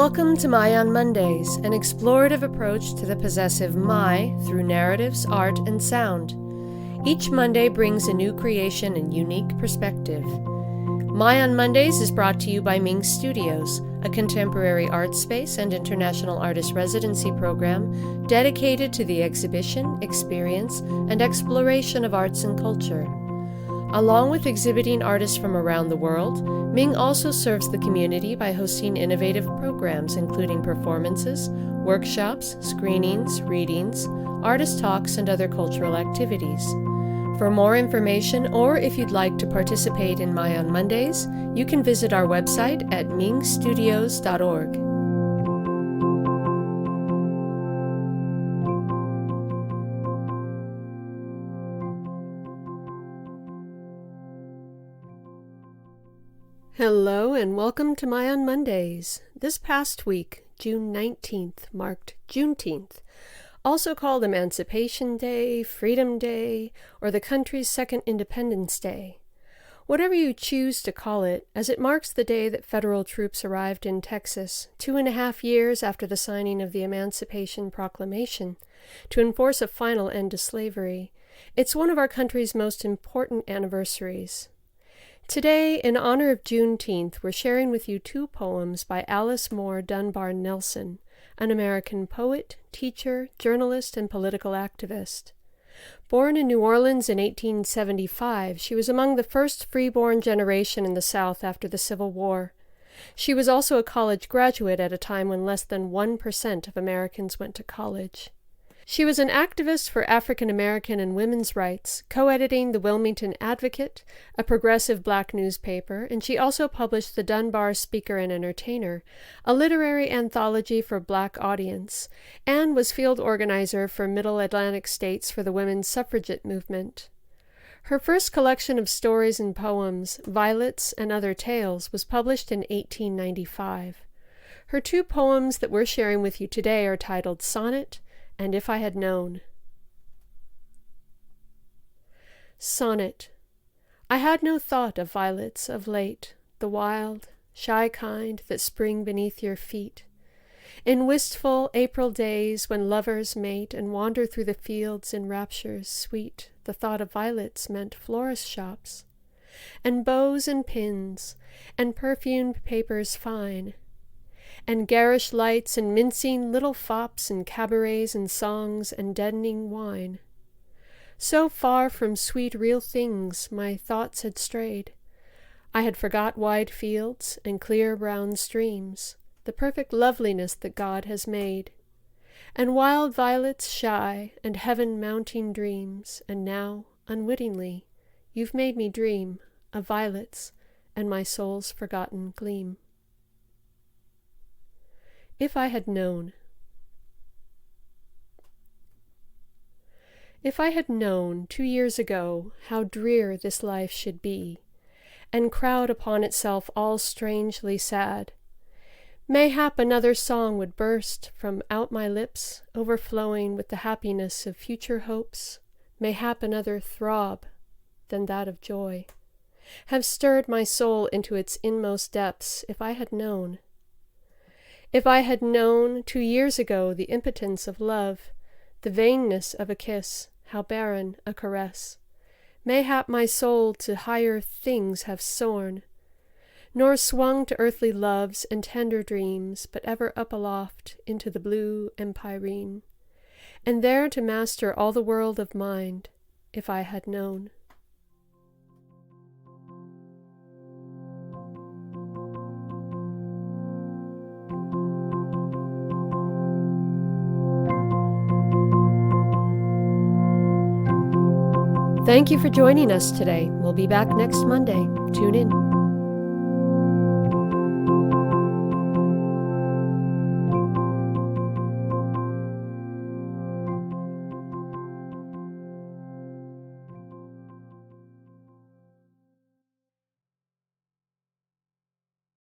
Welcome to My on Mondays, an explorative approach to the possessive my through narratives, art, and sound. Each Monday brings a new creation and unique perspective. My on Mondays is brought to you by MING Studios, a contemporary art space and international artist residency program dedicated to the exhibition, experience, and exploration of arts and culture. Along with exhibiting artists from around the world, MING also serves the community by hosting innovative programs including performances, workshops, screenings, readings, artist talks, and other cultural activities. For more information, or if you'd like to participate in My on Mondays, you can visit our website at mingstudios.org. Hello and welcome to My on Mondays. This past week, June 19th, marked Juneteenth, also called Emancipation Day, Freedom Day, or the country's second Independence Day. Whatever you choose to call it, as it marks the day that federal troops arrived in Texas 2.5 years after the signing of the Emancipation Proclamation to enforce a final end to slavery, it's one of our country's most important anniversaries. Today, in honor of Juneteenth, we're sharing with you 2 poems by Alice Moore Dunbar Nelson, an American poet, teacher, journalist, and political activist. Born in New Orleans in 1875, she was among the first freeborn generation in the South after the Civil War. She was also a college graduate at a time when less than 1% of Americans went to college. She was an activist for African American and women's rights, co-editing the Wilmington Advocate, a progressive black newspaper, and she also published the Dunbar Speaker and Entertainer, a literary anthology for black audience, and was field organizer for Middle Atlantic states for the women's suffragette movement. Her first collection of stories and poems, Violets and Other Tales, was published in 1895. Her 2 poems that we're sharing with you today are titled Sonnet and If I Had Known. Sonnet. I had no thought of violets of late, the wild, shy kind that spring beneath your feet. In wistful April days when lovers mate and wander through the fields in raptures sweet, the thought of violets meant florist shops, and bows and pins, and perfumed papers fine, and garish lights and mincing little fops and cabarets and songs and deadening wine. So far from sweet real things my thoughts had strayed. I had forgot wide fields and clear brown streams, the perfect loveliness that God has made, and wild violets shy and heaven-mounting dreams, and now, unwittingly, you've made me dream of violets and my soul's forgotten gleam. If I had known. If I had known 2 years ago how drear this life should be, and crowd upon itself all strangely sad, mayhap another song would burst from out my lips, overflowing with the happiness of future hopes, mayhap another throb than that of joy, have stirred my soul into its inmost depths if I had known. If I had known 2 years ago the impotence of love, the vainness of a kiss, how barren a caress, mayhap my soul to higher things have soared, nor swung to earthly loves and tender dreams, but ever up aloft into the blue empyrene, and there to master all the world of mind, if I had known. Thank you for joining us today. We'll be back next Monday. Tune in.